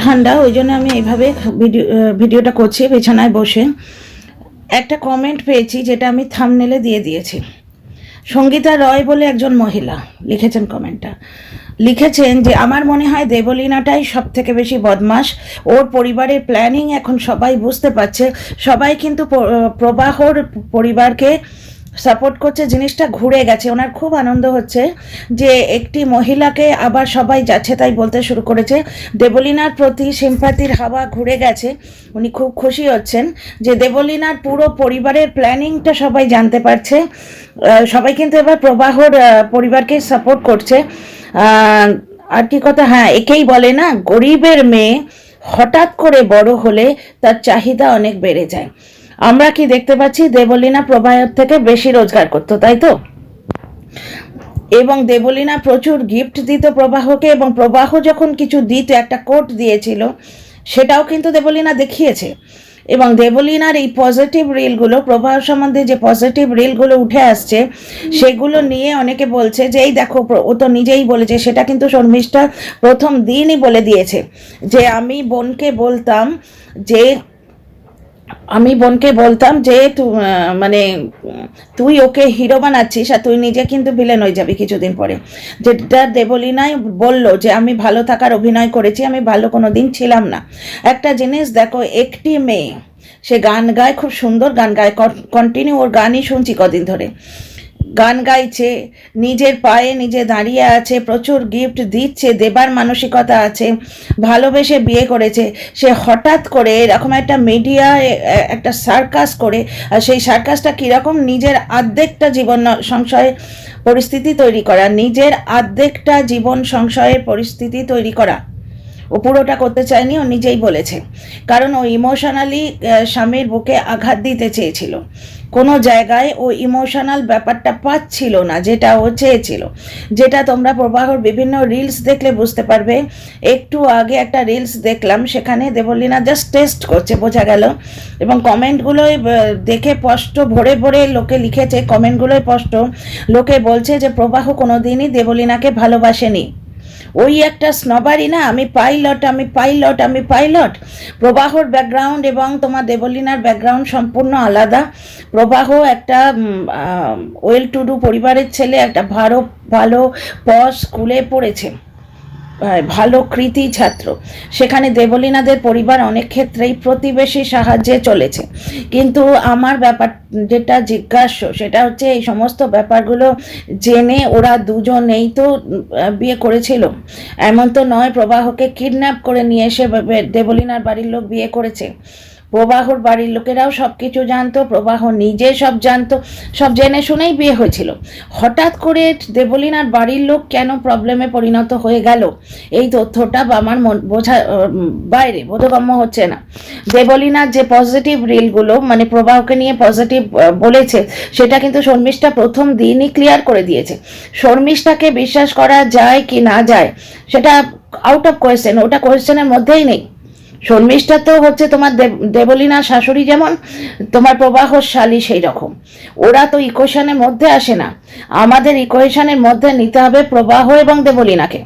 ঠান্ডা, ওই জন্য আমি এইভাবে ভিডিওটা করছি বিছানায় বসে। একটা কমেন্ট পেয়েছি যেটা আমি থাম্বনেলে দিয়ে দিয়েছি। সঙ্গীতা রয় বলে একজন মহিলা লিখেছেন কমেন্টটা, লিখেছেন যে আমার মনে হয় দেবলীনাটাই সব থেকে বেশি বদমাস। ওর পরিবারের প্ল্যানিং এখন সবাই বুঝতে পারছে, সবাই কিন্তু প্রবাহর পরিবারকে সাপোর্ট করছে, জিনিসটা ঘুরে গেছে। ওনার খুব আনন্দ হচ্ছে যে একটি মহিলাকে আবার সবাই যাচ্ছে তাই বলতে শুরু করেছে। দেবলীনার প্রতি সিম্প্যাথির হাওয়া ঘুরে গেছে, উনি খুব খুশি হচ্ছেন যে দেবলীনার পুরো পরিবারের প্ল্যানিংটা সবাই জানতে পারছে। সবাই কিন্তু এবার প্রবাহর পরিবারকে সাপোর্ট করছে। আর কি কথা, হ্যাঁ একেই বলে না, গরিবের মেয়ে হঠাৎ করে বড় হলে তার চাহিদা অনেক বেড়ে যায়। আমরা কি দেখতে পাচ্ছি, দেবলীনা প্রবাহের থেকে বেশি রোজগার করতো, তাই তো? এবং দেবলীনা প্রচুর গিফট দিত প্রবাহকে, এবং প্রবাহ যখন কিছু দিত, একটা কোট দিয়েছিল, সেটাও কিন্তু দেবলীনা দেখিয়েছে। এবং দেবলীনার এই পজিটিভ রিলগুলো, প্রবাহ সম্বন্ধে যে পজিটিভ রিলগুলো উঠে আসছে, সেগুলো নিয়ে অনেকে বলছে যে এই দেখো, ও তো নিজেই বলেছে, সেটা কিন্তু শর্মিষ্ঠা প্রথম দিনই বলে দিয়েছে যে আমি বোনকে বলতাম যে মানে তুই ওকে হিরো বানাচ্ছিস আর তুই নিজে কিন্তু ভিলেন হয়ে যাবি কিছুদিন পরে। যেটা দেবলীনাই বলল যে আমি ভালো থাকার অভিনয় করেছি, আমি ভালো কোনো দিন ছিলাম না। একটা জিনিস দেখো, একটি মেয়ে, সে গান গায়, খুব সুন্দর গান গায়, কন্টিনিউ ওর গানই শুনছি কদিন ধরে, গান গাইছে, নিজের পায়ে নিজে দাঁড়িয়ে আছে, প্রচুর গিফট দিচ্ছে, দেবার মানসিকতা আছে, ভালোবেসে বিয়ে করেছে। সে হঠাৎ করে এরকম একটা মিডিয়া একটা সার্কাস করে, আর সেই সার্কাসটা কীরকম, নিজের আর্ধেকটা জীবন সংশয়ের পরিস্থিতি তৈরি করা, নিজের আর্ধেকটা জীবন সংশয়ের পরিস্থিতি তৈরি করা। ও পুরোটা করতে চায়নি, ও নিজেই বলেছে, কারণ ও ইমোশনালি স্বামীর বুকে আঘাত দিতে চেয়েছিল। কোনো জায়গায় ও ইমোশনাল ব্যাপারটা পাচ্ছিল না, যেটা ও চেয়েছিল, যেটা তোমরা প্রবাহর বিভিন্ন রিলস দেখলে বুঝতে পারবে। একটু আগে একটা রিলস দেখলাম, সেখানে দেবলীনা জাস্ট টেস্ট করছে, বোঝা গেল। এবং কমেন্টগুলোই দেখে স্পষ্ট, ভরে ভরে লোকে লিখেছে, কমেন্টগুলোই স্পষ্ট, লোকে বলছে যে প্রবাহ কোনোদিনই দেবলীনাকে ভালোবাসেনি। ওই একটা স্নবারি না, আমি পাইলট। প্রবাহর ব্যাকগ্রাউন্ড এবং তোমার দেবলীনার ব্যাকগ্রাউন্ড সম্পূর্ণ আলাদা। প্রবাহ একটা ওয়েল টু ডু পরিবারের ছেলে, একটা ভালো পশ স্কুলে পড়েছে, ভালো কৃতি ছাত্র। সেখানে দেবলীনাদের পরিবার অনেক ক্ষেত্রেই প্রতিবেশী সাহায্যে চলেছে। কিন্তু আমার ব্যাপার যেটা জিজ্ঞাস্য, সেটা হচ্ছে এই সমস্ত ব্যাপারগুলো জেনে ওরা দুজনেই তো বিয়ে করেছিল। এমন তো নয় প্রবাহকে কিডন্যাপ করে নিয়ে এসে দেবলীনার বাড়ির লোক বিয়ে করেছে। প্রবাহর বাড়ির লোকেরাও সব কিছু জানতো, প্রবাহ নিজে সব জানতো, সব জেনে শুনেই বিয়ে হয়েছিল। হঠাৎ করে দেবলীনার বাড়ির লোক কেন প্রবলেমে পরিণত হয়ে গেল, এই তথ্যটা আমার বোঝা বাইরে, বোধগম্য হচ্ছে না। দেবলীনার যে পজিটিভ রিলগুলো, মানে প্রবাহকে নিয়ে পজিটিভ বলেছে, সেটা কিন্তু শর্মিষ্ঠা প্রথম দিনই ক্লিয়ার করে দিয়েছে। শর্মিষ্ঠাকে বিশ্বাস করা যায় কি না যায় সেটা আউট অফ কোয়েশ্চেন, ওটা কোয়েশ্চেনের মধ্যেই নেই। শর্মিষ্ঠা তো হচ্ছে তোমার দেবলীনার শাশুড়ি, যেমন তোমার প্রবাহর শালী সেই রকম, ওরা তো ইকুয়েশনের মধ্যে আসে না। আমাদের ইকুয়েশনের মধ্যে নিতে হবে প্রবাহ এবং দেবলীনাকে।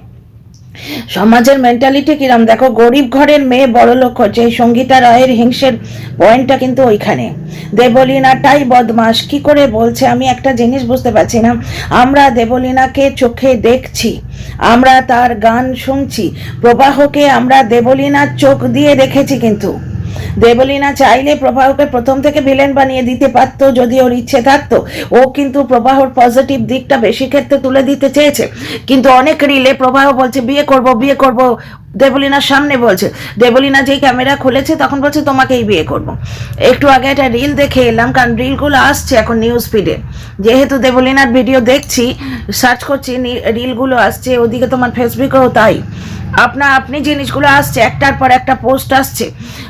সমাজের মেন্টালিটি কিরম দেখো, গরিব ঘরের মেয়ে বড় লোক হচ্ছে, এই সঙ্গীতা রায়ের হিংসের পয়েন্টটা কিন্তু ওইখানে। দেবলীনাটাই বদমাস কি করে বলছে, আমি একটা জিনিস বুঝতে পারছি না। আমরা দেবলীনাকে চোখে দেখছি, আমরা তার গান শুনছি, প্রবাহকে আমরা দেবলীনার চোখ দিয়ে দেখেছি, কিন্তু দেবলীনা চাইলে প্রবাহকে প্রথম থেকে ভিলেন বানিয়ে দিতে পারতো, যদি ওর ইচ্ছে থাকতো। ও কিন্তু প্রবাহর পজিটিভ দিকটা বেশি ক্ষেত্রে তুলে দিতে চেয়েছে। কিন্তু অনেক রিলে প্রবাহ বলছে বিয়ে করব, দেবলীনার সামনে বলছে। দেবলীনা যেই ক্যামেরা খুলেছে তখন বলছে তোমাকেই বিয়ে করব। একটু আগে একটা রিল দেখে এলাম, কারণ রিলগুলো আসছে এখন নিউজ ফিডে, যেহেতু দেবলীনার ভিডিও দেখছি, সার্চ করছি, রিলগুলো আসছে, ওদিকে তোমার ফেসবুকেও তাই আপনি জিনিসগুলো আসছে, একটার পর একটা পোস্ট আসছে।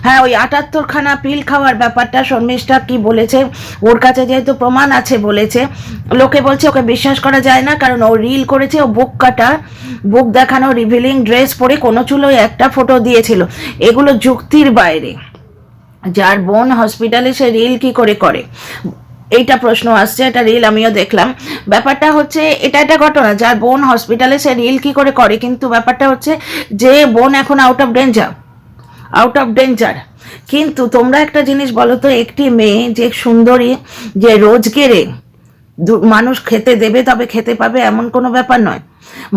হ্যাঁ, ওই ৭৮খানা পিল খাওয়ার ব্যাপারটা শর্মিষ্ঠা কি বলেছে, ওর কাছে যেহেতু প্রমাণ আছে বলেছে, লোকে বলছে ওকে বিশ্বাস করা যায় না, কারণ ও রিল করেছে, ও বুক দেখানো রিভিলিং ড্রেস পরে কোনো চুলোয় একটা ফটো দিয়েছিল। এগুলো যুক্তির বাইরে। যার বোন হসপিটালে, সে রিল কি করে এইটা প্রশ্ন আসছে। এটা রিল আমিও দেখলাম। ব্যাপারটা হচ্ছে এটা একটা ঘটনা, যার বোন হসপিটালে, সে রিল কি করে, কিন্তু ব্যাপারটা হচ্ছে যে বোন এখন out of danger, out of danger. কিন্তু তোমরা একটা জিনিস বলো তো, একটি মেয়ে যে সুন্দরী, যে রোজগেরে মানুষ খেতে দেবে তবে খেতে পাবে, এমন কোনো ব্যাপার নয়।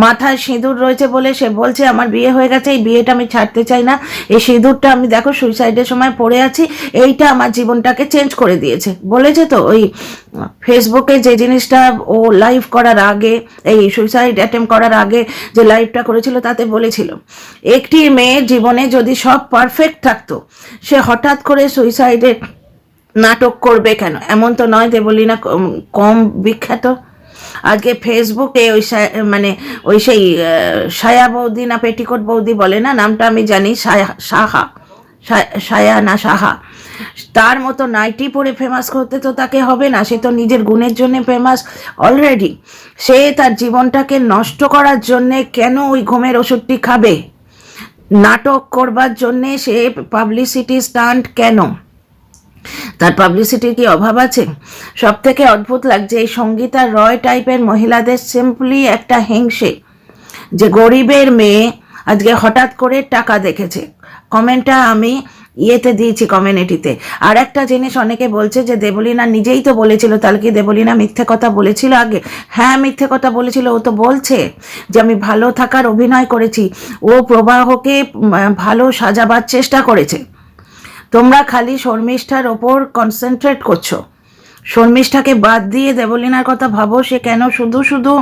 মাথায় সিঁদুর রয়েছে বলে সে বলছে আমার বিয়ে হয়ে গেছে, এই বিয়েটা আমি ছাড়তে চাই না, এই সিঁদুরটা আমি দেখো সুইসাইডের সময় পড়ে আছি, এইটা আমার জীবনটাকে চেঞ্জ করে দিয়েছে বলেছে। তো ওই ফেসবুকে যে জিনিসটা ও লাইভ করার আগে, এই সুইসাইড অ্যাটেম্প করার আগে যে লাইভটা করেছিল তাতে বলেছিল একটি মেয়ের জীবনে যদি সব পারফেক্ট থাকতো সে হঠাৎ করে সুইসাইডের নাটক করবে কেন? এমন তো নয় দেবলীনা কম বিখ্যাত। আজকে ফেসবুকে ওই মানে ওই সেই সায়া বৌদি না পেটিকোট বৌদি বলে না, নামটা আমি জানি, সাহা, সায়া না সাহা, তার মতো নাইটি পরে ফেমাস করতে তো তাকে হবে না, সে তো নিজের গুণের জন্য ফেমাস অলরেডি। সে তার জীবনটাকে নষ্ট করার জন্যে কেন ওই ঘুমের ওষুধটি খাবে? নাটক করবার জন্যে সে পাবলিসিটি স্টান্ট কেন? তার পাবলিসিটির কি অভাব আছে? সব থেকে অদ্ভুত লাগছে এই সঙ্গীতা রয় টাইপের মহিলাদের, সিম্পলি একটা হিংসে, যে গরিবের মেয়ে আজকে হঠাৎ করে টাকা দেখেছে। কমেন্টটা আমি ইয়েতে দিয়েছি কমিউনিটিতে। আর একটা জিনিস অনেকে বলছে যে দেবলীনা নিজেই তো বলেছিল, তাহলে কি দেবলীনা মিথ্যে কথা বলেছিল আগে? হ্যাঁ মিথ্যে কথা বলেছিল। ও তো বলছে যে আমি ভালো থাকার অভিনয় করেছি, ও প্রবাহকে ভালো সাজাবার চেষ্টা করেছে। তোমরা খালি শর্মিষ্ঠার ওপর কনসেন্ট্রেট করছো, শর্মিষ্ঠাকে বাদ দিয়ে দেবলীনার কথা ভাবো। সে কেন শুধু শুধু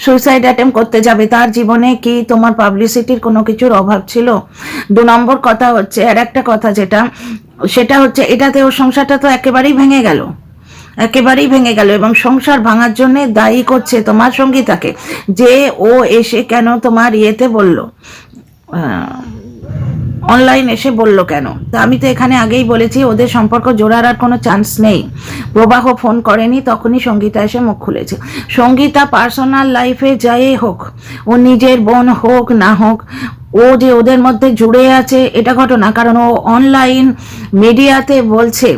সুইসাইড অ্যাটেম্প করতে যাবে? তার জীবনে কি তোমার পাবলিসিটির কোনো কিছুর অভাব ছিল? 2 নম্বর কথা হচ্ছে, আর একটা কথা যেটা, সেটা হচ্ছে এটাতে ওর সংসারটা তো একেবারেই ভেঙে গেল, একেবারেই ভেঙে গেল। এবং সংসার ভাঙার জন্য দায়ী করছে তোমার সঙ্গীতাকে, যে ও এসে কেন তোমার ইয়েতে বললো, অনলাইন এসে বললো কেন? তা আমি তো এখানে আগেই বলেছি ওদের সম্পর্ক জোড়ার আর কোনো চান্স নেই। প্রবাহ ফোন করেনি, তখনই সঙ্গীতা এসে মুখ খুলেছে। সঙ্গীতা পার্সোনাল লাইফে যাই হোক, ও নিজের বোন হোক না হোক, ও যে ওদের মধ্যে জুড়ে আছে এটা ঘটনা। কারণ ও অনলাইন মিডিয়াতে বলছে,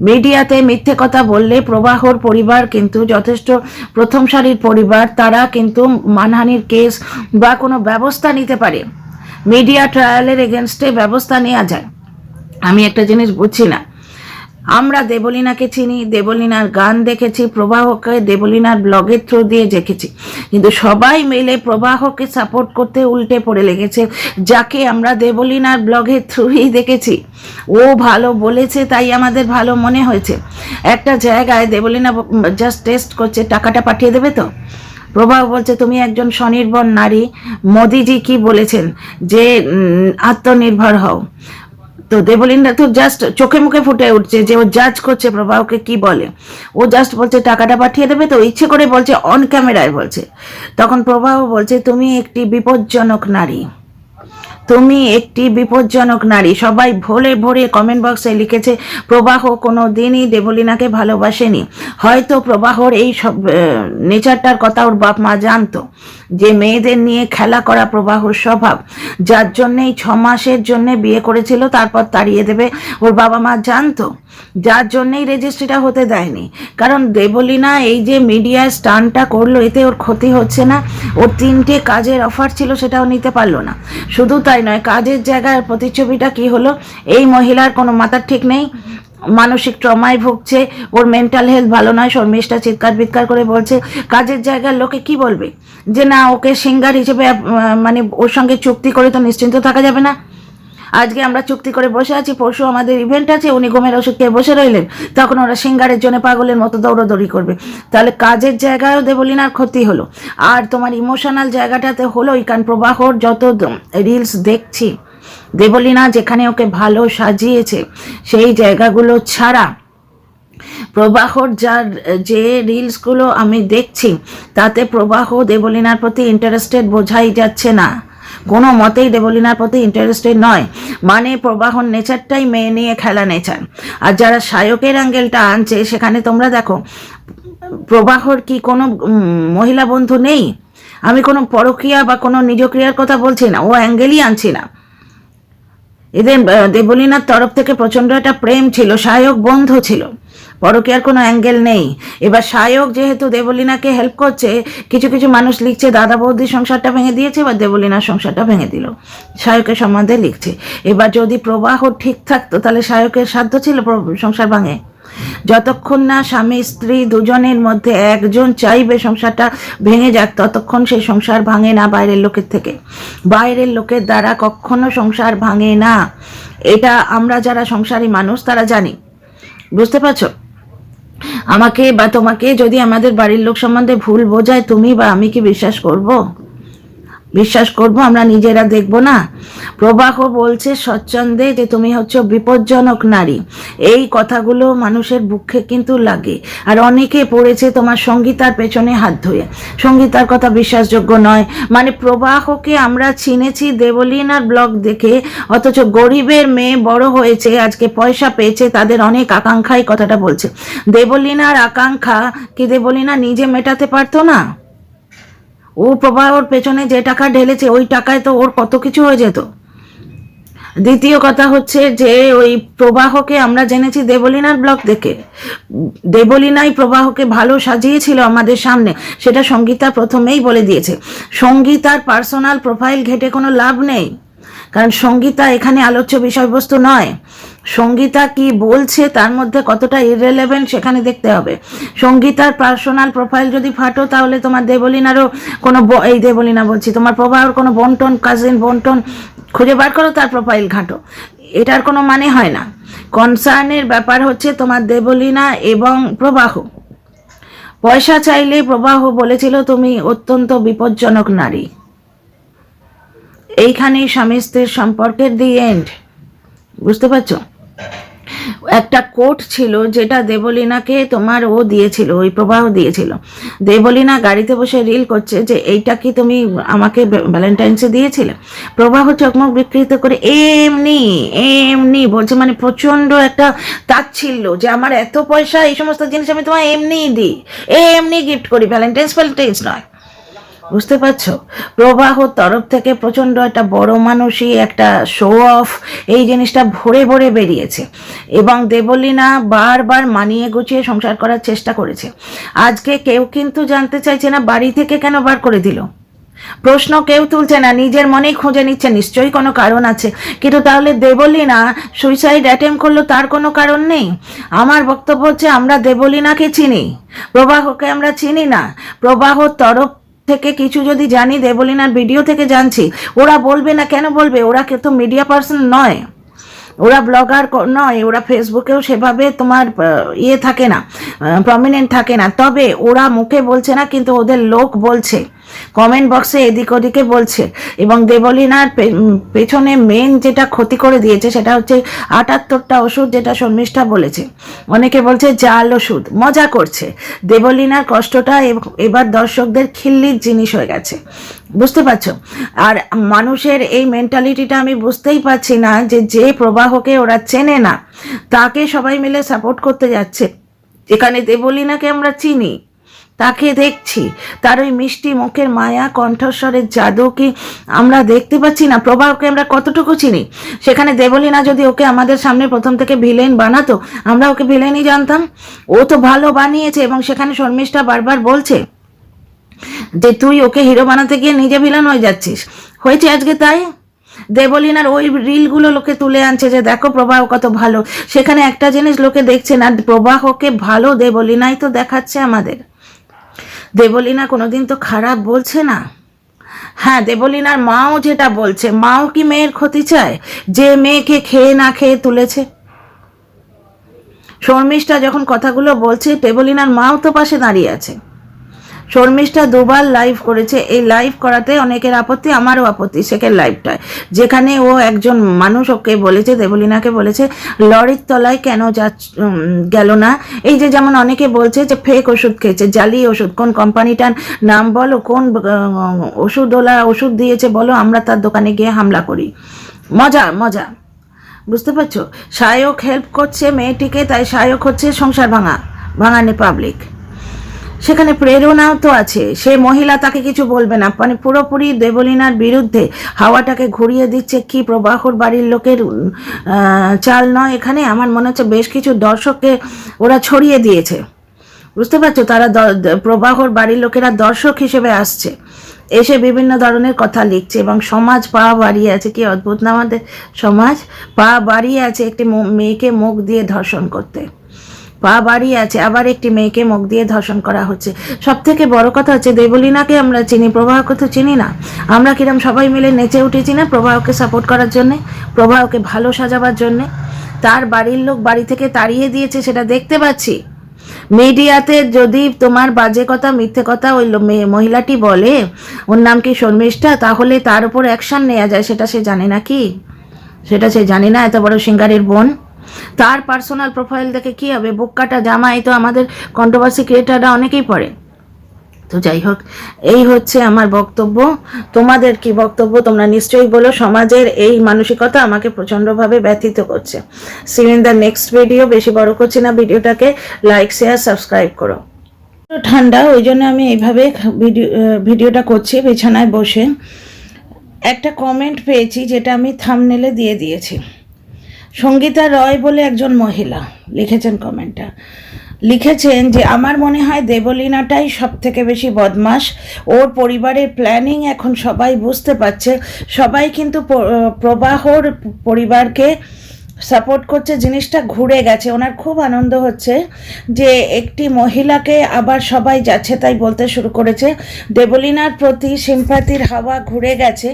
মিডিয়াতে মিথ্যে কথা বললে প্রবাহর পরিবার কিন্তু যথেষ্ট প্রথম সারির পরিবার, তারা কিন্তু মানহানির কেস বা কোনো ব্যবস্থা নিতে পারে, মিডিয়া ট্রায়ালের এগেনস্টে ব্যবস্থা নেওয়া যায়। আমি একটা জিনিস বুঝছি না, আমরা দেবলীনাকে চিনি, দেবলীনার গান দেখেছি, প্রবাহকে দেবলীনার ব্লগের থ্রু দিয়ে দেখেছি, কিন্তু সবাই মিলে প্রবাহকে সাপোর্ট করতে উল্টে পড়ে লেগেছে, যাকে আমরা দেবলীনার ব্লগের থ্রুই দেখেছি। ও ভালো বলেছে তাই আমাদের ভালো মনে হয়েছে। একটা জায়গায় দেবলীনা জাস্ট টেস্ট করছে, টাকাটা পাঠিয়ে দেবে তো? প্রবাহ বলছে তুমি একজন স্বনির্ভর নারী, মোদিজি কি বলেছেন যে আত্মনির্ভর হও। তো দেবলীনা তো জাস্ট চোখে মুখে ফুটে উঠছে যে ও জাজ করছে প্রবাহকে কি বলে। ও জাস্ট বলছে টাকাটা পাঠিয়ে দেবে তো, ইচ্ছে করে বলছে, অন ক্যামেরায় বলছে। তখন প্রবাহ বলছে তুমি একটি বিপজ্জনক নারী, তুমি একটি বিপজ্জনক নারী। সবাই ভোরে ভোরে কমেন্ট বক্সে লিখেছে প্রবাহ কোনো দিনই দেবলীনাকে ভালোবাসেনি। হয়তো প্রবাহর এই সব নেচারটার কথা ওর বাপ মা জানতো, যে মেয়েদের নিয়ে খেলা করা প্রবাহর স্বভাব, যার জন্যেই 6 মাসের জন্য বিয়ে করেছিল, তারপর তাড়িয়ে দেবে, ওর বাবা মা জানতো, যার জন্যেই রেজিস্ট্রিটা হতে দেয়নি। কারণ দেবলীনা এই যে মিডিয়া স্টান্টটা করলো, এতে ওর ক্ষতি হচ্ছে না? ওর 3টে কাজের অফার ছিল, সেটাও নিতে পারলো না। শুধু তাই নয়, কাজের জায়গার প্রতিচ্ছবিটা কি হলো, এই মহিলার কোনো মাথার ঠিক নেই, মানসিক ট্রমায় ভুগছে, ওর মেন্টাল হেলথ ভালো নয়। শর্মিষ্ঠা চিৎকার বিৎকার করে বলছে কাজের জায়গার লোকে কি বলবে, যে না ওকে সিঙ্গার হিসেবে মানে ওর সঙ্গে চুক্তি করে তো নিশ্চিন্ত থাকা যাবে না। আজকে আমরা চুক্তি করে বসে আছি, পরশু আমাদের ইভেন্ট আছে, উনি ঘুমের ওষুধ খেয়ে বসে রইলেন, তখন ওরা সিঙ্গারের জন্য পাগলের মতো দৌড়দৌড়ি করবে। তাহলে কাজের জায়গায়ও দেবলীনার ক্ষতি হলো, আর তোমার ইমোশনাল জায়গাটাতে হলোই। কারণ প্রবাহর যত রিলস দেখছি, দেবলীনা যেখানে ওকে ভালো সাজিয়েছে সেই জায়গাগুলো ছাড়া প্রবাহর যার যে রিলসগুলো আমি দেখছি, তাতে প্রবাহ দেবলীনার প্রতি ইন্টারেস্টেড বোঝাই যাচ্ছে না, কোনো মতেই দেবলীনার প্রতি ইন্টারেস্টেড নয়। মানে প্রবাহর নেচারটাই মেয়ে নিয়ে খেলা নেচার। আর যারা সায়কের অ্যাঙ্গেলটা আনছে, সেখানে তোমরা দেখো প্রবাহর কি কোনো মহিলা বন্ধু নেই? আমি কোনো পরক্রিয়া বা কোনো নিজক্রিয়ার কথা বলছি না, ও অ্যাঙ্গেলই আনছি না। এদের দেবলীনার তরফ থেকে প্রচণ্ড একটা প্রেম ছিল, সায়ক বন্ধু ছিল, পরকীয়ার কোনো অ্যাঙ্গেল নেই। এবার সায়ক যেহেতু দেবলীনাকে হেল্প করছে, কিছু কিছু মানুষ লিখছে দাদা বৌদির সংসারটা ভেঙে দিয়েছে, এবার দেবলীনার সংসারটা ভেঙে দিল, সায়কের সম্বন্ধে লিখছে। এবার যদি প্রবাহ ঠিক থাকতো তাহলে সায়কের সাধ্য ছিল সংসার ভাঙে? যতক্ষণ না স্বামী স্ত্রী দুজনের মধ্যে একজন চাইবে সংসারটা ভেঙে যাক, ততক্ষণ সেই সংসার ভাঙে না বাইরের লোকের থেকে। বাইরের লোকের দ্বারা কখনো সংসার ভাঙে না, এটা আমরা যারা সংসারী মানুষ তারা জানি। বুঝতে পারছো? আমাকে বা তোমাকে যদি আমাদের বাড়ির লোক সম্বন্ধে ভুল বোঝায়, তুমি বা আমি কি বিশ্বাস করব? বিশ্বাস করব? আমরা নিজেরা দেখব না? প্রবাহ বলছে স্বচ্ছন্দে যে তুমি হচ্ছে বিপজ্জনক নারী। এই কথাগুলো মানুষের বুকে কিন্তু লাগে। আর অনেকে পড়েছে তোমার সঙ্গীতার পেছনে হাত ধুয়ে, সঙ্গীতার কথা বিশ্বাসযোগ্য নয়। মানে প্রবাহকে আমরা চিনেছি দেবলীনার ব্লগ দেখে, অথচ গরিবের মেয়ে বড় হয়েছে, আজকে পয়সা পেয়েছে, তাদের অনেক আকাঙ্ক্ষাই কথাটা বলছে। দেবলীনার আকাঙ্ক্ষা কি দেবলীনা নিজে মেটাতে পারতো না? ও প্রবাহর পেছনে যে টাকা ঢেলেছে ওই টাকায় তো ওর কত কিছু হয়ে যেত। দ্বিতীয় কথা হচ্ছে যে ওই প্রবাহকে আমরা জেনেছি দেবলীনার ব্লগ দেখে। দেবলীনাই প্রবাহকে ভালো সাজিয়েছিল আমাদের সামনে, সেটা সঙ্গীতা প্রথমেই বলে দিয়েছে। সঙ্গীতার পার্সোনাল প্রোফাইল ঘেটে কোনো লাভ নেই, কারণ সঙ্গীতা এখানে আলোচ্য বিষয়বস্তু নয়। সঙ্গীতা কি বলছে তার মধ্যে কতটা ইররেলেভেন্ট সেখানে দেখতে হবে। সঙ্গীতার পার্সোনাল প্রোফাইল যদি ফাটো, তাহলে তোমার দেবলীনারও কোনো এই দেবলীনা বলছি, তোমার প্রবাহর কোনো বন্টন, কাজিন বন্টন খুঁজে বার করো, তার প্রোফাইল ঘাঁটো, এটার কোনো মানে হয় না। কনসার্নের ব্যাপার হচ্ছে তোমার দেবলীনা এবং প্রবাহ। পয়সা চাইলে প্রবাহ বলেছিল তুমি অত্যন্ত বিপজ্জনক নারী। এইখানেই স্বামী স্ত্রীর সম্পর্কের দি এন্ড। বুঝতে পারছো? একটা কোট ছিল যেটা দেবলীনাকে তোমার ও দিয়েছিল, ওই প্রবাহ দিয়েছিল। দেবলীনা গাড়িতে বসে রিল করছে যে এইটা কি তুমি আমাকে ভ্যালেন্টাইন্সে দিয়েছিলে? প্রবাহ চকমক বিকৃত করে এমনি এমনি বলছে, মানে প্রচণ্ড একটা তাচ্ছিল্য যে আমার এত পয়সা, এই সমস্ত জিনিস আমি তোমায় এমনিই দিই, এমনি গিফট করি, ভ্যালেন্টাইন্স নয়। বুঝতে পারছো? প্রবাহর তরফ থেকে প্রচণ্ড একটা বড় মানুষই একটা শো অফ, এই জিনিসটা ভরে ভরে বেরিয়েছে। এবং দেবলীনা বারবার মানিয়ে গুছিয়ে সংসার করার চেষ্টা করেছে। আজকে কেউ কিন্তু জানতে চাইছে না বাড়ি থেকে কেন বার করে দিল, প্রশ্ন কেউ তুলছে না, নিজের মনেই খুঁজে নিচ্ছে নিশ্চয়ই কোনো কারণ আছে। কিন্তু তাহলে দেবলীনা সুইসাইড অ্যাটেম্প করলো, তার কোনো কারণ নেই? আমার বক্তব্য হচ্ছে আমরা দেবলীনাকে চিনি, প্রবাহকে আমরা চিনি না। প্রবাহর তরফ থেকে কিছু যদি জানি, দেবলীনার ভিডিও থেকে জানছি, ওরা বলবে না কেন বলবে? ওরা তো মিডিয়া পার্সন নয়, ওরা ব্লগার নয়, ওরা ফেসবুকেও সেভাবে তোমার ইয়ে থাকে না, প্রমিনেন্ট থাকে না। তবে ওরা মুখে বলছে না, কিন্তু ওদের লোক বলছে, কমেন্ট বক্সে এদিক ওদিকে বলছে। এবং দেবলীনার পেছনে মেন যেটা ক্ষতি করে দিয়েছে সেটা হচ্ছে 78টা ওষুধ, যেটা শর্মিষ্ঠা বলেছে। অনেকে বলছে জাল ওষুধ, মজা করছে। দেবলীনার কষ্টটা এবার দর্শকদের খিল্লির জিনিস হয়ে গেছে। বুঝতে পারছো? আর মানুষের এই মেন্টালিটিটা আমি বুঝতেই পারছি না, যে প্রবাহকে ওরা চেনে না তাকে সবাই মিলে সাপোর্ট করতে যাচ্ছে। এখানে দেবলীনাকে আমরা চিনি, তাকে দেখছি, তার ওই মিষ্টি মুখের মায়া, কণ্ঠস্বরের জাদু কি আমরা দেখতে পাচ্ছি না? প্রবাহকে আমরা কতটুকু চিনি? সেখানে দেবলীনা যদি ওকে আমাদের সামনে প্রথম থেকে ভিলেন বানাতো, আমরা ওকে ভিলেনই জানতাম। ও তো ভালো বানিয়েছে, এবং সেখানে শর্মিষ্ঠা বারবার বলছে যে তুই ওকে হিরো বানাতে গিয়ে নিজে ভিলেন হয়ে যাচ্ছিস। হয়েছে আজকে তাই। দেবলীনার ওই রিলগুলো লোকে তুলে আনছে যে দেখো প্রবাহ কত ভালো, সেখানে একটা জিনিস লোকে দেখছে না, প্রবাহকে ভালো দেবলীনাই তো দেখাচ্ছে আমাদের। দেবলীনা কোনোদিন তো খারাপ বলছে না। হ্যাঁ, দেবলীনার মাও যেটা বলছে, মাও কি মেয়ের ক্ষতি চায় যে মেয়েকে খেয়ে না খেয়ে তুলেছে? শর্মিষ্ঠা যখন কথাগুলো বলছে, দেবলীনার মাও তো পাশে দাঁড়িয়ে আছে। শর্মিষ্ঠা দুবার লাইভ করেছে, এই লাইভ করাতে অনেকের আপত্তি, আমারও আপত্তি। সেকেন্ড লাইভটায় যেখানে ও একজন মানুষ ওকে বলেছে, দেবলীনাকে বলেছে লরির তলায় কেন গেল না। এই যে যেমন অনেকে বলছে যে ফেক ওষুধ খেয়েছে, জালি ওষুধ, কোন কোম্পানিটার নাম বলো, কোন ওষুধওয়ালা ওষুধ দিয়েছে বলো, আমরা তার দোকানে গিয়ে হামলা করি। মজা মজা। বুঝতে পারছো? সায়ক হেল্প করছে মেয়েটিকে, তাই সায়ক হচ্ছে সংসার ভাঙানে পাবলিক। সেখানে প্রেরণাও তো আছে। সে মহিলা তাকে কিছু বলবে না, মানে পুরোপুরি দেবলীনার বিরুদ্ধে হাওয়াটাকে ঘুরিয়ে দিচ্ছে। কি প্রবাহর বাড়ির লোকের চাল নয় এখানে? আমার মনে হচ্ছে বেশ কিছু দর্শককে ওরা ছড়িয়ে দিয়েছে, বুঝতে পারছো? তারা প্রবাহর বাড়ির লোকেরা দর্শক হিসেবে আসছে, এসে বিভিন্ন ধরনের কথা লিখছে, এবং সমাজ পা বাড়িয়ে আছে। কি অদ্ভুত না আমাদের সমাজ! পা বাড়িয়ে আছে একটি মেয়েকে মুখ দিয়ে ধর্ষণ করতে, পা বাড়িয়ে আছে, আবার একটি মেয়েকে মুখ দিয়ে ধর্ষণ করা হচ্ছে। সব থেকে বড় কথা হচ্ছে দেবলীনাকে আমরা চিনি, প্রবাহকে তো চিনি না। আমরা কিরম সবাই মিলে নেচে উঠেছি না প্রবাহকে সাপোর্ট করার জন্যে, প্রবাহকে ভালো সাজাবার জন্যে। তার বাড়ির লোক বাড়ি থেকে তাড়িয়ে দিয়েছে, সেটা দেখতে পাচ্ছি মিডিয়াতে। যদি তোমার বাজে কথা, মিথ্যে কথা ওই মহিলাটি বলে, ওর নাম কি শর্মিষ্ঠা, তাহলে তার উপর অ্যাকশন নেওয়া যায়, সেটা সে জানে না। কি সেটা সে জানে না? এত বড় সিঙ্গারের বোন, তার পার্সোনাল প্রোফাইল দেখে কি হবে? বুক কাটা জামা এই তো আমাদের কন্ট্রোভার্সি ক্রিয়েটাররা অনেকেই পড়ে। তো যাই হোক, এই হচ্ছে আমার বক্তব্য। তোমাদের কি বক্তব্য তোমরা নিশ্চয়ই বলো। সমাজের এই মানসিকতা আমাকে প্রচণ্ডভাবে ব্যথিত করছে। See you in the next video. বেশি বড় করছি না ভিডিওটাকে, লাইক শেয়ার সাবস্ক্রাইব করো। ঠান্ডা, ওই জন্য আমি এইভাবে ভিডিওটা করছি বিছানায় বসে। একটা কমেন্ট পেয়েছি যেটা আমি থাম্বনেলে দিয়ে দিয়েছি। সঙ্গীতা রয় বলে একজন মহিলা লিখেছেন কমেন্টটা, লিখেছেন যে আমার মনে হয় দেবলীনাটাই সব থেকে বেশি বদমাস। ওর পরিবারের প্ল্যানিং এখন সবাই বুঝতে পারছে। সবাই কিন্তু প্রবাহর পরিবারকে সাপোর্ট করছে, জিনিসটা ঘুরে গেছে। ওনার খুব আনন্দ হচ্ছে যে একটি মহিলাকে আবার সবাই যাচ্ছে তাই বলতে শুরু করেছে। দেবলীনার প্রতি সিম্প্যাথির হাওয়া ঘুরে গেছে।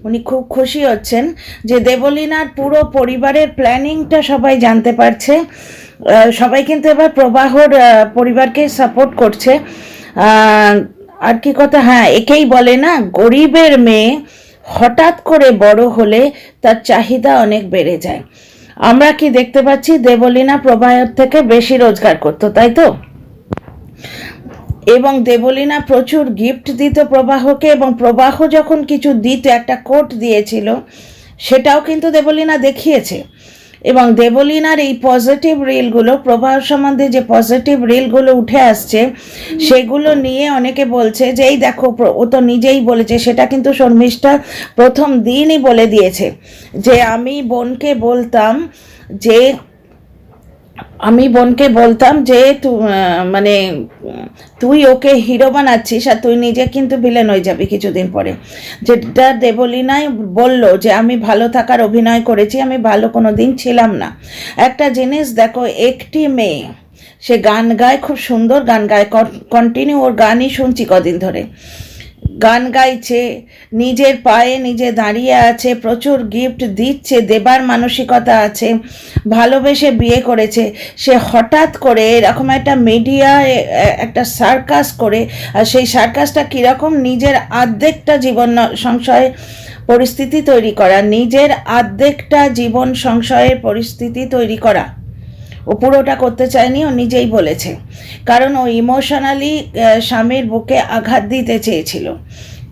উনি খুব খুশি হচ্ছেন যে দেবলীনার পুরো পরিবারের প্ল্যানিংটা সবাই জানতে পারছে। সবাই কিন্তু এবার প্রবাহর পরিবারকে সাপোর্ট করছে। আর কি কথা, হ্যাঁ, একেই বলে না, গরিবের মেয়ে হঠাৎ করে বড় হলে তার চাহিদা অনেক বেড়ে যায়। আমরা কি দেখতে পাচ্ছি, দেবলীনা প্রবাহের থেকে বেশি রোজগার করতো, তাই তো? এবং দেবলীনা প্রচুর গিফট দিত প্রবাহকে, এবং প্রবাহ যখন কিছু দিত, একটা কোট দিয়েছিল, সেটাও কিন্তু দেবলীনা দেখিয়েছে। এবং দেবলীনার এই পজিটিভ রিলগুলো, প্রবাহ সম্বন্ধে যে পজিটিভ রিলগুলো উঠে আসছে, সেগুলো নিয়ে অনেকে বলছে যে এই দেখো, ও তো নিজেই বলেছে। সেটা কিন্তু শর্মিষ্ঠা প্রথম দিনই বলে দিয়েছে যে আমি বোনকে বলতাম যে মানে তুই ওকে হিরো বানাচ্ছিস, আর তুই নিজে কিন্তু ভিলেন হয়ে যাবি কিছুদিন পরে। যেটা দেবলীনাই বলল যে আমি ভালো থাকার অভিনয় করেছি, আমি ভালো কোনো দিন ছিলাম না। একটা জিনিস দেখো, একটি মেয়ে, সে গান গায়, খুব সুন্দর গান গায়, কন্টিনিউ ওর গানই শুনছি কদিন ধরে। গান গাইছে, নিজের পায়ে নিজে দাঁড়িয়ে আছে, প্রচুর গিফট দিচ্ছে, দেবার মানসিকতা আছে, ভালোবেসে বিয়ে করেছে। সে হঠাৎ করে এরকম একটা মিডিয়ায় একটা সার্কাস করে, আর সেই সার্কাসটা কীরকম, নিজের আর্ধেকটা জীবন সংশয়ের পরিস্থিতি তৈরি করা, নিজের আর্ধেকটা জীবন সংশয়ের পরিস্থিতি তৈরি করা। ও পুরোটা করতে চায়নি, ও নিজেই বলেছে, কারণ ও ইমোশনালি স্বামীর বুকে আঘাত দিতে চেয়েছিল।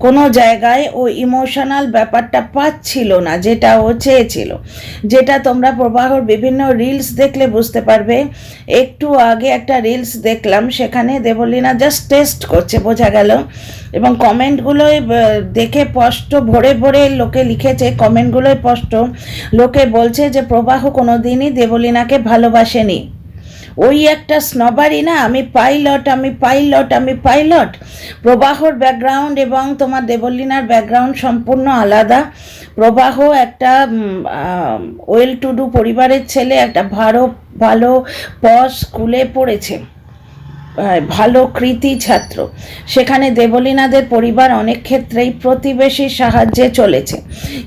কোনো জায়গায় ও ইমোশনাল ব্যাপারটা পাচ্ছিল না, যেটা ও চেয়েছিল, যেটা তোমরা প্রবাহর বিভিন্ন রিলস দেখলে বুঝতে পারবে। একটু আগে একটা রিলস দেখলাম, সেখানে দেবলীনা জাস্ট টেস্ট করছে, বোঝা গেল। এবং কমেন্টগুলোই দেখে স্পষ্ট, ভরে ভরে লোকে লিখেছে, কমেন্টগুলোই স্পষ্ট। লোকে বলছে যে প্রবাহ কোনো দিনই দেবলীনাকে ভালোবাসেনি। ওই একটা স্নবারি না, আমি পাইলট। প্রবাহর ব্যাকগ্রাউন্ড এবং তোমার দেবলীনার ব্যাকগ্রাউন্ড সম্পূর্ণ আলাদা। প্রবাহ একটা ওয়েল টু ডু পরিবারের ছেলে, একটা ভালো পশ স্কুলে পড়েছে, ভালো কৃতি ছাত্র। সেখানে দেবলীনাদের পরিবার অনেক ক্ষেত্রেই প্রতিবেশীর সাহায্যে চলেছে।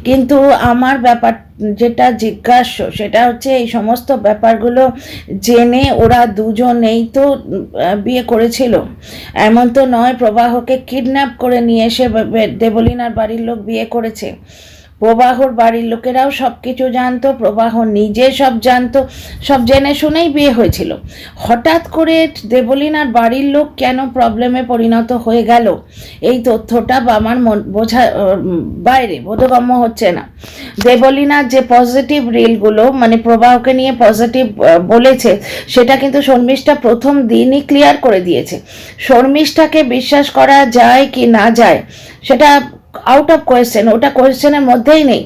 কিন্তু আমার ব্যাপার যেটা জিজ্ঞাস্য, সেটা হচ্ছে এই সমস্ত ব্যাপারগুলো জেনে ওরা দুজনেই তো বিয়ে করেছিল। এমন তো নয় প্রবাহকে কিডন্যাপ করে নিয়ে এসে দেবলীনার বাড়ির লোক বিয়ে করেছে। প্রবাহর বাড়ির লোকেরাও সব কিছু জানতো, প্রবাহ নিজে সব জানতো, সব জেনে শুনেই বিয়ে হয়েছিল। হঠাৎ করে দেবলীনার বাড়ির লোক কেন প্রবলেমে পরিণত হয়ে গেল, এই তথ্যটা আমার বোঝা বাইরে, বোধগম্য হচ্ছে না। দেবলীনার যে পজিটিভ রিলগুলো মানে প্রবাহকে নিয়ে পজিটিভ বলেছে, সেটা কিন্তু শর্মিষ্ঠা প্রথম দিনই ক্লিয়ার করে দিয়েছে। শর্মিষ্ঠাকে বিশ্বাস করা যায় কি না যায় সেটা আউট অফ কোয়েশ্চেন, ওটা কোয়েশ্চেনের মধ্যেই নেই।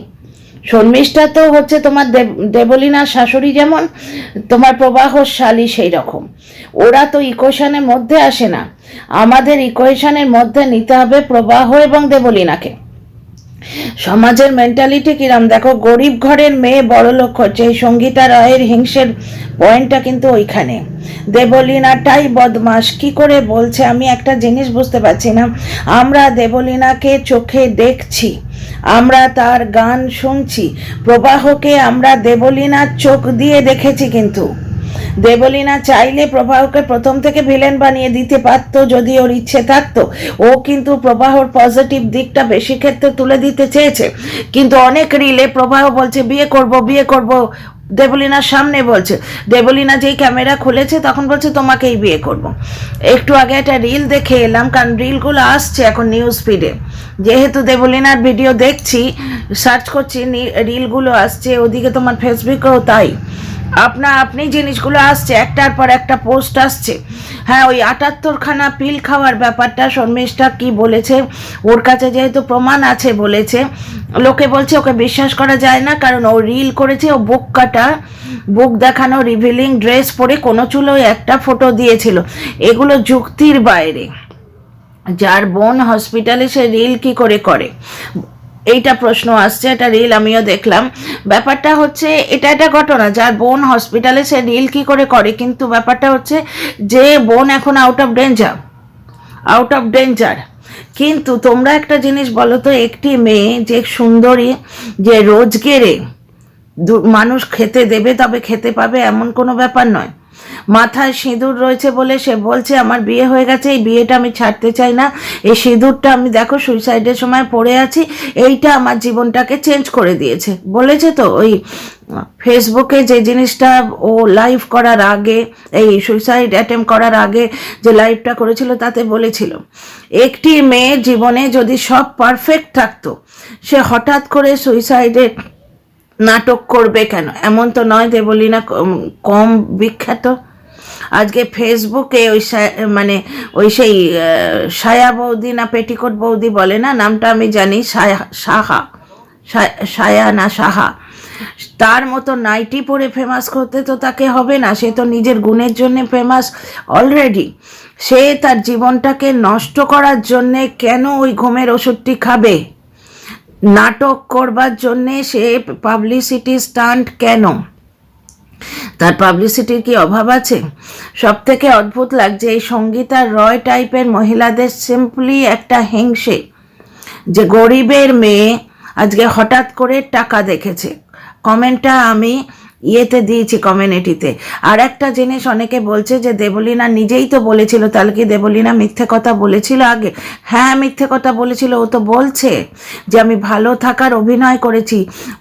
শর্মিষ্ঠা তো হচ্ছে তোমার দেবলীনার শাশুড়ি, যেমন তোমার প্রবাহর শালী সেই রকম। ওরা তো ইকুয়েশনের মধ্যে আসে না। আমাদের ইকুয়েশনের মধ্যে নিতে হবে প্রবাহ এবং দেবলীনাকে। সমাজের মেন্টালিটি কিরাম দেখো, গরিব ঘরের মেয়ে বড় লোক হচ্ছে, এই সঙ্গীতা রায়ের হিংসের পয়েন্টটা কিন্তু ওইখানে। দেবলীনাটাই বদমাস। কি করে বলছে আমি একটা জিনিস বুঝতে পারছি না। আমরা দেবলীনাকে চোখে দেখছি, আমরা তার গান শুনছি, প্রবাহকে আমরা দেবলীনার চোখ দিয়ে দেখেছি, কিন্তু দেবলীনা চাইলে প্রবাহকে প্রথম থেকে ভিলেন বানিয়ে দিতে পারতো যদি ওর ইচ্ছে থাকতো। ও কিন্তু প্রবাহর পজিটিভ দিকটা বেশি ক্ষেত্রে তুলে দিতে চেয়েছে, কিন্তু অনেক রিলে প্রবাহ বলছে বিয়ে করব বিয়ে করব, দেবলীনার সামনে বলছে। দেবলীনা যেই ক্যামেরা খুলেছে তখন বলছে তোমাকেই বিয়ে করব। একটু আগে একটা রিল দেখে এলাম, কারণ রিলগুলো আসছে এখন নিউজ ফিডে, যেহেতু দেবলীনার ভিডিও দেখছি, সার্চ করছি, রিলগুলো আসছে ওদিকে, তোমার ফেসবুকেও তাই আপনি জিনিসগুলো আসছে, একটার পর একটা পোস্ট আসছে। হ্যাঁ, ওই 78খানা পিল খাওয়ার ব্যাপারটা শর্মিষ্ঠা কি বলেছে, ওর কাছে যেহেতু প্রমাণ আছে বলেছে, লোকে বলছে ওকে বিশ্বাস করা যায় না, কারণ ও রিল করেছে, ও বুক কাটা, বুক দেখানো, রিভিলিং ড্রেস পরে কোনো চুলো একটা ফটো দিয়েছিল। এগুলো যুক্তির বাইরে। যার বোন হসপিটালে সে রিল কি করে করে, এইটা প্রশ্ন আসছে। এটা রিল আমিও দেখলাম। ব্যাপারটা হচ্ছে এটা একটা ঘটনা, যার বোন হসপিটালে সে রিল কি করে করে, কিন্তু ব্যাপারটা হচ্ছে যে বোন এখন আউট অফ ডেঞ্জার। কিন্তু তোমরা একটা জিনিস বলো তো, একটি মেয়ে যে সুন্দরী, যে রোজগেরে মানুষ খেতে দেবে তবে খেতে পাবে, এমন কোনো ব্যাপার নয়। মাথায় সিঁদুর রয়েছে বলে সে বলছে আমার বিয়ে হয়ে গেছে, এই বিয়েটা আমি ছাড়তে চাই না, এই সিঁদুরটা আমি দেখো সুইসাইডের সময় পড়ে আছি, এইটা আমার জীবনটাকে চেঞ্জ করে দিয়েছে বলেছে। তো ওই ফেসবুকে যে জিনিসটা ও লাইভ করার আগে, এই সুইসাইড অ্যাটেম্প করার আগে যে লাইভটা করেছিল তাতে বলেছিল, একটি মেয়ের জীবনে যদি সব পারফেক্ট থাকতো, সে হঠাৎ করে সুইসাইডের নাটক করবে কেন? এমন তো নয় দেবলীনা কম বিখ্যাত। আজকে ফেসবুকে ওই মানে ওই সেই সায়া বৌদি না পেটিকোট বৌদি বলে না, নামটা আমি জানি, সায়া না সাহা, তার মতো নাইটি পরে ফেমাস করতে তো তাকে হবে না। সে তো নিজের গুণের জন্য ফেমাস অলরেডি। সে তার জীবনটাকে নষ্ট করার জন্যে কেন ওই ঘুমের ওষুধটি খাবে? নাটক করবার জন্যে সে পাবলিসিটি স্টান্ট কেন? তার পাবলিসিটির কি অভাব আছে? সব থেকে অদ্ভুত লাগছে এই সঙ্গীতা রয় টাইপের মহিলাদের সিম্পলি একটা হিংসে, যে গরিবের মেয়ে আজকে হঠাৎ করে টাকা দেখেছে। কমেন্টটা আমি ইয়েতে দিয়েছি, কমিউনিটিতে। আর একটা জিনিস অনেকে বলছে যে দেবলীনা নিজেই তো বলেছিল, তাহলে কি দেবলীনা মিথ্যে কথা বলেছিল আগে? হ্যাঁ, মিথ্যে কথা বলেছিল। ও তো বলছে যে আমি ভালো থাকার অভিনয় করেছি,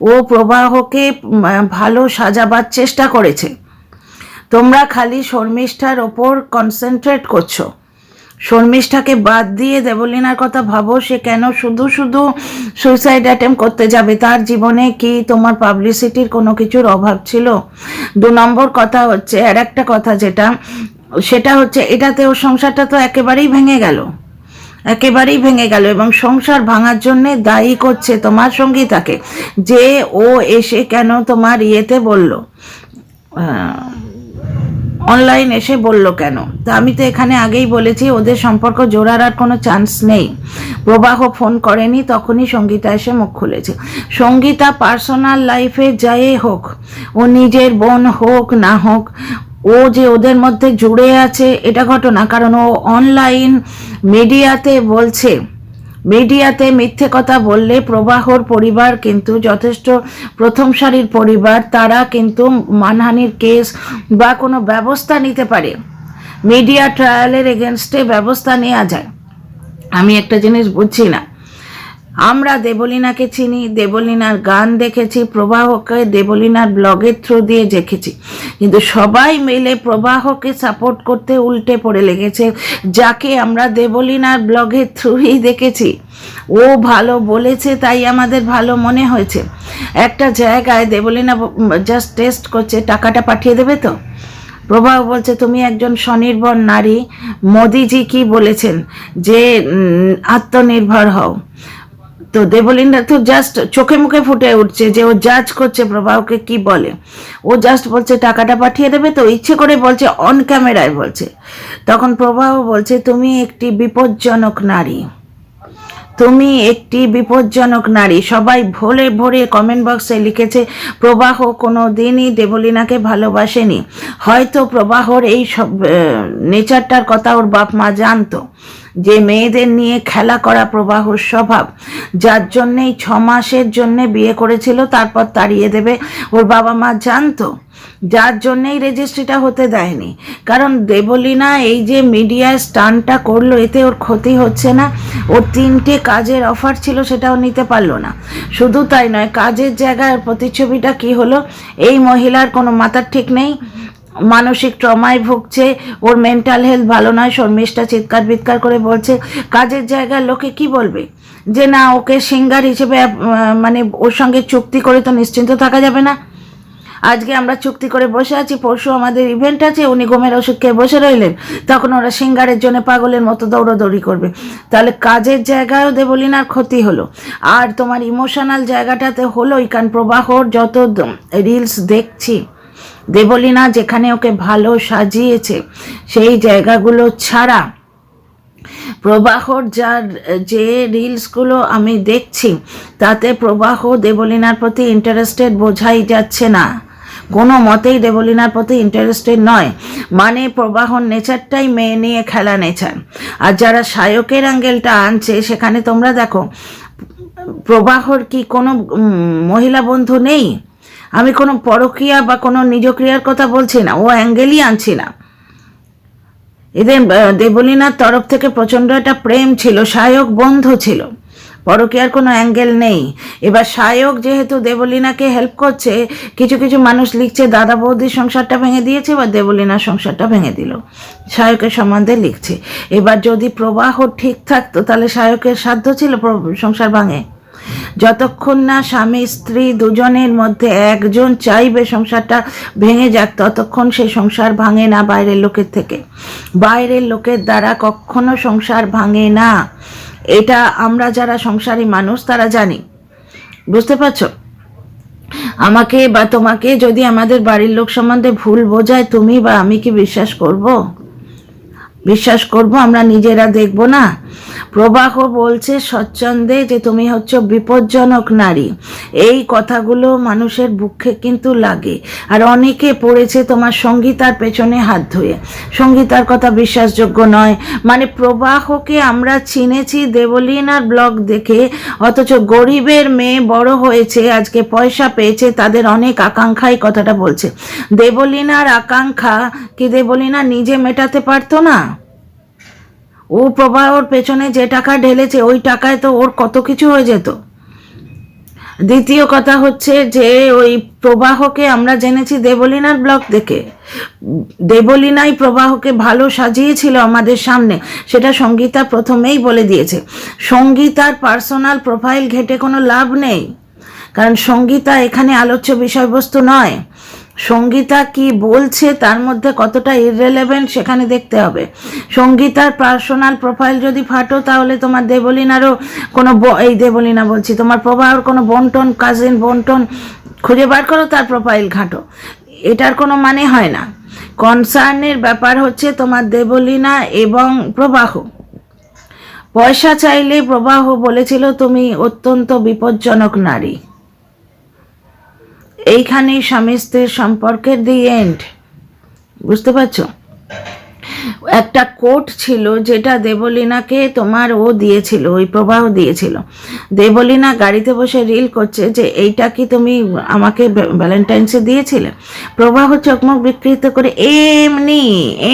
ও প্রবাহকে ভালো সাজাবার চেষ্টা করেছে। তোমরা খালি শর্মিষ্ঠার ওপর কনসেন্ট্রেট করছো, শর্মিষ্ঠাকে বাদ দিয়ে দেবলীনার কথা ভাবো। সে কেন শুধু শুধু সুইসাইড অ্যাটেম্প করতে যাবে? তার জীবনে কি তোমার পাবলিসিটির কোনো কিছুর অভাব ছিল? 2 নম্বর কথা হচ্ছে, আর একটা কথা যেটা, সেটা হচ্ছে এটাতে ওর সংসারটা তো একেবারেই ভেঙে গেল, এবং সংসার ভাঙার জন্যে দায়ী করছে তোমার সঙ্গীতাকে, যে ও এসে কেন তোমার ইয়েতে বলল, অনলাইন এসে বলল কেন? তা আমি তো এখানে আগেই বলেছি ওদের সম্পর্ক জোড়ার আর কোনো চান্স নেই। প্রবাহ ফোন করেনি, তখনই সঙ্গীতা এসে মুখ খুলেছে। সঙ্গীতা পার্সোনাল লাইফে যাই হোক, ও নিজের বোন হোক না হোক, ও যে ওদের মধ্যে জুড়ে আছে এটা ঘটনা। কারণ ও অনলাইন মিডিয়াতে বলছে, মিডিয়াতে মিথ্যে কথা বললে প্রবাহর পরিবার কিন্তু যথেষ্ট প্রথম সারির পরিবার, তারা কিন্তু মানহানির কেস বা কোনো ব্যবস্থা নিতে পারে। মিডিয়া ট্রায়ালের এগেনস্টে ব্যবস্থা নেওয়া যায়। আমি একটা জিনিস বুঝছি না, আমরা দেবলীনাকে চিনি, দেবলীনার গান দেখেছি, প্রবাহকে দেবলীনার ব্লগের থ্রু দিয়ে দেখেছি, কিন্তু সবাই মিলে প্রবাহকে সাপোর্ট করতে উল্টে পড়ে লেগেছে, যাকে আমরা দেবলীনার ব্লগের থ্রুই দেখেছি। ও ভালো বলেছে তাই আমাদের ভালো মনে হয়েছে। একটা জায়গায় দেবলীনা জাস্ট টেস্ট করছে, টাকাটা পাঠিয়ে দেবে তো? প্রবাহ বলছে তুমি একজন স্বনির্ভর নারী, মোদিজি কি বলেছেন যে আত্মনির্ভর হও। তো দেবলীনা তো জাস্ট চোখে মুখে ফুটে উঠছে যে ও জাজ করছে প্রবাহকে কি বলে। ও জাস্ট বলছে টাকাটা পাঠিয়ে দেবে তো, ইচ্ছে করে বলছে, অন ক্যামেরায় বলছে। তখন প্রবাহ বলছে তুমি একটি বিপজ্জনক নারী, তুমি একটি বিপজ্জনক নারী। সবাই ভরে ভরে কমেন্ট বক্সে লিখেছে প্রবাহ কোনো দিনই দেবলীনাকে ভালোবাসেনি। হয়তো প্রবাহর এই সব নেচারটার কথা ওর বাপ মা জানতো, যে মেয়েদের নিয়ে খেলা করা প্রবাহর স্বভাব, যার জন্যেই 6 মাসের জন্যে বিয়ে করেছিল, তারপর তাড়িয়ে দেবে, ওর বাবা মা জানতো, যার জন্যেই রেজিস্ট্রিটা হতে দেয়নি। কারণ দেবলীনা এই যে মিডিয়ায় স্টান্টটা করলো, এতে ওর ক্ষতি হচ্ছে না? ওর 3টে কাজের অফার ছিল, সেটাও নিতে পারলো না। শুধু তাই নয়, কাজের জায়গায় প্রতিচ্ছবিটা কি হলো, এই মহিলার কোনো মাথার ঠিক নেই, মানসিক ট্রমায় ভুগছে, ওর মেন্টাল হেলথ ভালো নয়, শর্মিষ্ঠা চিৎকার বিৎকার করে বলছে। কাজের জায়গায় লোকে কি বলবে, যে না ওকে সিঙ্গার হিসেবে মানে ওর সঙ্গে চুক্তি করে তো নিশ্চিন্ত থাকা যাবে না। আজকে আমরা চুক্তি করে বসে আছি, পরশু আমাদের ইভেন্ট আছে, উনি ঘুমের ওষুধ খেয়ে বসে রইলেন, তখন ওরা সিঙ্গারের জন্য পাগলের মতো দৌড়োদৌড়ি করবে। তাহলে কাজের জায়গায়ও দেবলীনার ক্ষতি হলো, আর তোমার ইমোশনাল জায়গাটাতে হলোই। কারণ প্রবাহর যত রিলস দেখছি, দেবলীনা যেখানে ওকে ভালো সাজিয়েছে সেই জায়গাগুলো ছাড়া প্রবাহর যে রিলসগুলো আমি দেখছি, তাতে প্রবাহ দেবলীনার প্রতি ইন্টারেস্টেড বোঝাই যাচ্ছে না, কোনো মতেই দেবলীনার প্রতি ইন্টারেস্টেড নয়। মানে প্রবাহর নেচারটাই মেয়ে নিয়ে খেলা নেচার। আর যারা সায়কের অ্যাঙ্গেলটা আনছে, সেখানে তোমরা দেখো প্রবাহর কি কোনো মহিলা বন্ধু নেই? আমি কোনো পরকীয়া বা কোনো নিজক্রিয়ার কথা বলছি না, ও অ্যাঙ্গেলই আনছি না। এদের দেবলীনার তরফ থেকে প্রচণ্ড একটা প্রেম ছিল, সায়ক বন্ধু ছিল, পরকীয়ার কোনো অ্যাঙ্গেল নেই। এবার সায়ক যেহেতু দেবলীনাকে হেল্প করছে, কিছু কিছু মানুষ লিখছে দাদা বৌদির সংসারটা ভেঙে দিয়েছে, বা দেবলীনার সংসারটা ভেঙে দিল, সায়কের সম্বন্ধে লিখছে। এবার যদি প্রবাহ ঠিক থাকতো, তাহলে সায়কের সাধ্য ছিল সংসার ভাঙে? যতক্ষণ না স্বামী স্ত্রী দুজনের মধ্যে একজন চাইবে সংসারটা ভেঙে যাক, ততক্ষণ সেই সংসার ভাঙে না বাইরের লোকের থেকে। বাইরের লোকের দ্বারা কখনো সংসার ভাঙে না, এটা আমরা যারা সংসারী মানুষ তারা জানি। বুঝতে পারছো? আমাকে বা তোমাকে যদি আমাদের বাড়ির লোক সম্বন্ধে ভুল বোঝায়, তুমি বা আমি কি বিশ্বাস করব? বিশ্বাস করব? আমরা নিজেরা দেখব না? প্রবাহ বলছে স্বচ্ছন্দে যে তুমি হচ্ছে বিপজ্জনক নারী। এই কথাগুলো মানুষের বুকে কিন্তু লাগে। আর অনেকে পড়েছে তোমার সঙ্গীতার পেছনে হাত ধুয়ে, সঙ্গীতার কথা বিশ্বাসযোগ্য নয়। মানে প্রবাহকে আমরা চিনেছি দেবলীনার ব্লগ দেখে, অথচ গরিবের মেয়ে বড় হয়েছে, আজকে পয়সা পেয়েছে, তাদের অনেক আকাঙ্ক্ষাই কথাটা বলছে। দেবলীনার আকাঙ্ক্ষা কি দেবলীনা নিজে মেটাতে পারতো না? ও প্রবাহর পেছনে যে টাকা ঢেলেছে, ওই টাকায় তো ওর কত কিছু হয়ে যেত। দ্বিতীয় কথা হচ্ছে যে ওই প্রবাহকে আমরা জেনেছি দেবলীনার ব্লগ দেখে। দেবলীনাই প্রবাহকে ভালো সাজিয়েছিল আমাদের সামনে, সেটা সঙ্গীতা প্রথমেই বলে দিয়েছে। সঙ্গীতার পার্সোনাল প্রোফাইল ঘেটে কোনো লাভ নেই, কারণ সঙ্গীতা এখানে আলোচ্য বিষয়বস্তু নয়। সঙ্গীতা কি বলছে তার মধ্যে কতটা ইররেলেভেন্ট সেখানে দেখতে হবে। সঙ্গীতার পার্সোনাল প্রোফাইল যদি ফাটো, তাহলে তোমার দেবলীনারও কোনো এই দেবলীনা বলছি, তোমার প্রবাহর কোনো বন্টন, কাজিন বন্টন খুঁজে বার করো, তার প্রোফাইল ঘাঁটো, এটার কোনো মানে হয় না। কনসার্নের ব্যাপার হচ্ছে তোমার দেবলীনা এবং প্রবাহ। পয়সা চাইলে প্রবাহ বলেছিল তুমি অত্যন্ত বিপজ্জনক নারী। এইখানেই স্বামী স্ত্রীর সম্পর্কের দি এন্ড। বুঝতে পারছো? একটা কোট ছিল যেটা দেবলীনাকে তোমার ও দিয়েছিল, ওই প্রবাহ দিয়েছিল। দেবলীনা গাড়িতে বসে রিল করছে যে এইটা কি তুমি আমাকে ভ্যালেন্টাইন্সে দিয়েছিলে। প্রবাহ চোখমুখ বিকৃত করে এমনি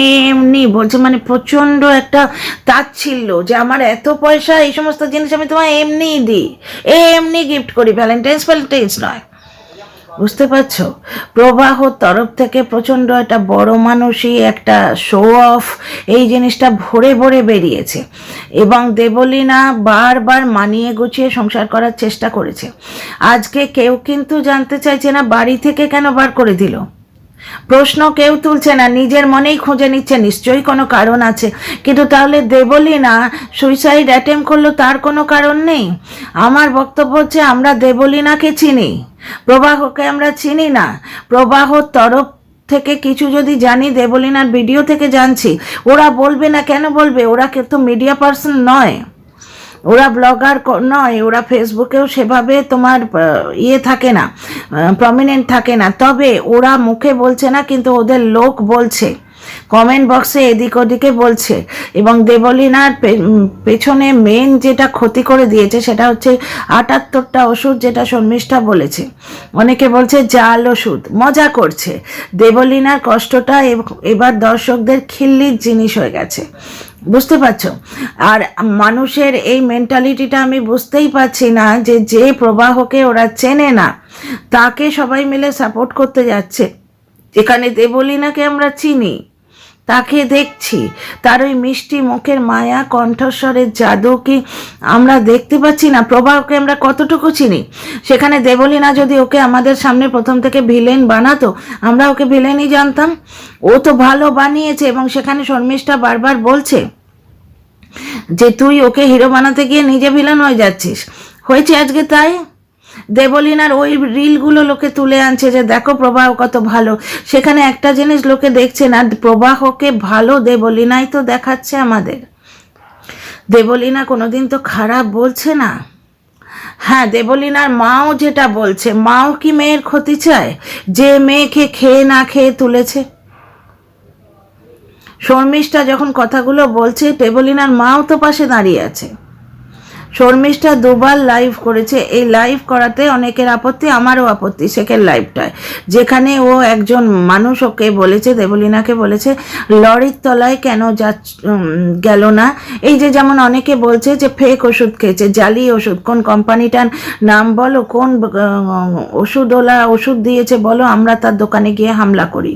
এমনি বলছে, মানে প্রচণ্ড একটা তাচ্ছিল্য যে আমার এত পয়সা, এই সমস্ত জিনিস আমি তোমায় এমনিই দিই, এমনি গিফট করি, ভ্যালেন্টাইন্স নয়। বুঝতে পারছো? প্রবাহর তরফ থেকে প্রচণ্ড একটা বড় মানুষই একটা শো অফ, এই জিনিসটা ভরে ভরে বেরিয়েছে। এবং দেবলীনা বারবার মানিয়ে গুছিয়ে সংসার করার চেষ্টা করেছে। আজকে কেউ কিন্তু জানতে চাইছে না বাড়ি থেকে কেন বার করে দিল, প্রশ্ন কেউ তুলছে না, নিজের মনেই খুঁজে নিচ্ছে নিশ্চয়ই কোনো কারণ আছে। কিন্তু তাহলে দেবলীনা সুইসাইড অ্যাটেম্প করলো, তার কোনো কারণ নেই? আমার বক্তব্য হচ্ছে আমরা দেবলীনাকে চিনি, প্রবাহকে আমরা চিনি না। প্রবাহর তরফ থেকে কিছু যদি জানি, দেবলীনার ভিডিও থেকে জানছি, ওরা বলবে না কেন বলবে? ওরা কিন্তু মিডিয়া পার্সন নয়, ওরা ব্লগার নয়, ওরা ফেসবুকেও সেভাবে তোমার থাকে না, প্রমিনেন্ট থাকে না। তবে ওরা মুখে বলছে না, কিন্তু ওদের লোক বলছে, কমেন্ট বক্সে এদিক ওদিকে বলছে। এবং দেবলীনার পেছনে মেন যেটা ক্ষতি করে দিয়েছে সেটা হচ্ছে 78টা ওষুধ, যেটা শর্মিষ্ঠা বলেছে। অনেকে বলছে জাল ওষুধ, মজা করছে। দেবলীনার কষ্টটা এবার দর্শকদের খিল্লির জিনিস হয়ে গেছে, বুঝতে পারছো? আর মানুষের এই মেন্টালিটিটা আমি বুঝতেই পারছি না, যে প্রবাহকে ওরা চেনে না তাকে সবাই মিলে সাপোর্ট করতে যাচ্ছে। যেখানে দেবলীনাকে আমরা চিনি, তাকে দেখছি, তার ওই মিষ্টি মুখের মায়া, কণ্ঠস্বরের জাদু কি আমরা দেখতে পাচ্ছি না? প্রবাহকে আমরা কতটুকু চিনি? সেখানে দেবলীনা যদি ওকে আমাদের সামনে প্রথম থেকে ভিলেন বানাতো, আমরা ওকে ভিলেনই জানতাম। ও তো ভালো বানিয়েছে। এবং সেখানে শর্মিষ্ঠা বারবার বলছে যে তুই ওকে হিরো বানাতে গিয়ে নিজে ভিলেন হয়ে যাচ্ছিস। হয়েছে আজকে তাই। দেবলীনার ওই রিলগুলো লোকে তুলে আনছে যে দেখো প্রবাহ কত ভালো। সেখানে একটা জিনিস লোকে দেখছে না, প্রবাহকে ভালো দেবলীনাই তো দেখাচ্ছে আমাদের। দেবলীনা কোনোদিন তো খারাপ বলছে না। হ্যাঁ, দেবলীনার মাও যেটা বলছে, মাও কি মেয়ের ক্ষতি চায়? যে মেয়েকে খেয়ে না খেয়ে তুলেছে। শর্মিষ্ঠা যখন কথাগুলো বলছে, দেবলীনার মাও তো পাশে দাঁড়িয়ে আছে। শর্মিষ্ঠা দুবার লাইভ করেছে, এই লাইভ করাতে অনেকের আপত্তি, আমারও আপত্তি। সেকেন্ড লাইভটায় যেখানে ও একজন মানুষ ওকে বলেছে, দেবলীনাকে বলেছে লরির তলায় কেন গেল না। এই যে যেমন অনেকে বলছে যে ফেক ওষুধ খেয়েছে, জালি ওষুধ, কোন কোম্পানিটার নাম বলো, কোন ওষুধওয়ালা ওষুধ দিয়েছে বলো, আমরা তার দোকানে গিয়ে হামলা করি।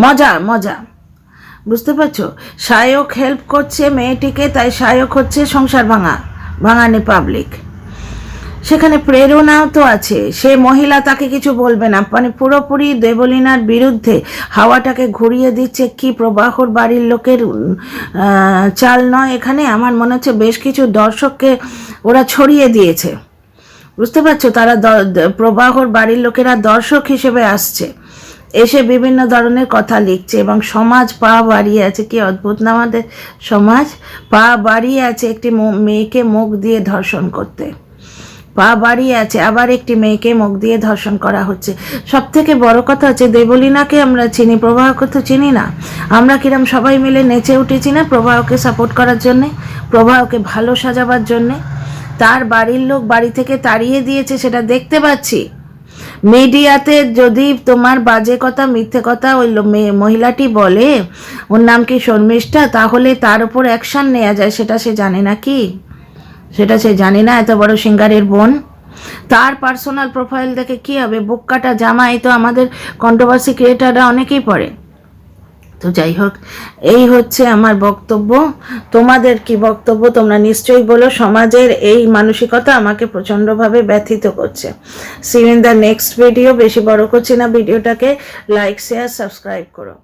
মজা মজা, বুঝতে পারছো? সায়ক হেল্প করছে মেয়েটিকে, তাই সায়ক হচ্ছে সংসার ভাঙানি পাবলিক। সেখানে প্রেরণাও তো আছে, সে মহিলা তাকে কিছু বলবে না, মানে পুরোপুরি দেবলীনার বিরুদ্ধে হাওয়াটাকে ঘুরিয়ে দিচ্ছে। কি প্রবাহর বাড়ির লোকের চাল নয় এখানে? আমার মনে হচ্ছে বেশ কিছু দর্শককে ওরা ছড়িয়ে দিয়েছে, বুঝতে পারছো? তারা প্রবাহর বাড়ির লোকেরা দর্শক হিসেবে আসছে, এসে বিভিন্ন ধরনের কথা লিখছে। এবং সমাজ পা বাড়িয়ে আছে। কি অদ্ভুত না আমাদের সমাজ! পা বাড়িয়ে আছে একটি মেয়েকে মুখ দিয়ে ধর্ষণ করতে, পা বাড়িয়ে আছে আবার একটি মেয়েকে মুখ দিয়ে ধর্ষণ করা হচ্ছে। সব থেকে বড় কথা হচ্ছে দেবলীনাকে আমরা চিনি, প্রবাহকে তো চিনি না। আমরা কিরম সবাই মিলে নেচে উঠেছি না প্রবাহকে সাপোর্ট করার জন্যে, প্রবাহকে ভালো সাজাবার জন্যে। তার বাড়ির লোক বাড়ি থেকে তাড়িয়ে দিয়েছে, সেটা দেখতে পাচ্ছি। মিডিয়াতে যদি তোমার বাজে কথা, মিথ্যে কথা ওই মহিলাটি বলে, ওর নাম কি শর্মিষ্ঠা, তাহলে তার উপর অ্যাকশন নেওয়া যায়, সেটা সে জানে না। কি সেটা সে জানে না? এত বড় সিঙ্গারের বোন, তার পার্সোনাল প্রোফাইল দেখে কি হবে? বুক কাটা জামা এই তো আমাদের কন্ট্রোভার্সি ক্রিয়েটাররা অনেকেই পড়ে। তো যাই হোক, এই হচ্ছে আমার বক্তব্য। তোমাদের কি বক্তব্য তোমরা নিশ্চয়ই বলো। সমাজের এই মানসিকতা আমাকে প্রচণ্ডভাবে ব্যথিত করছে। See you in the next video. বেশি বড় করছি না ভিডিওটাকে, লাইক শেয়ার সাবস্ক্রাইব করো।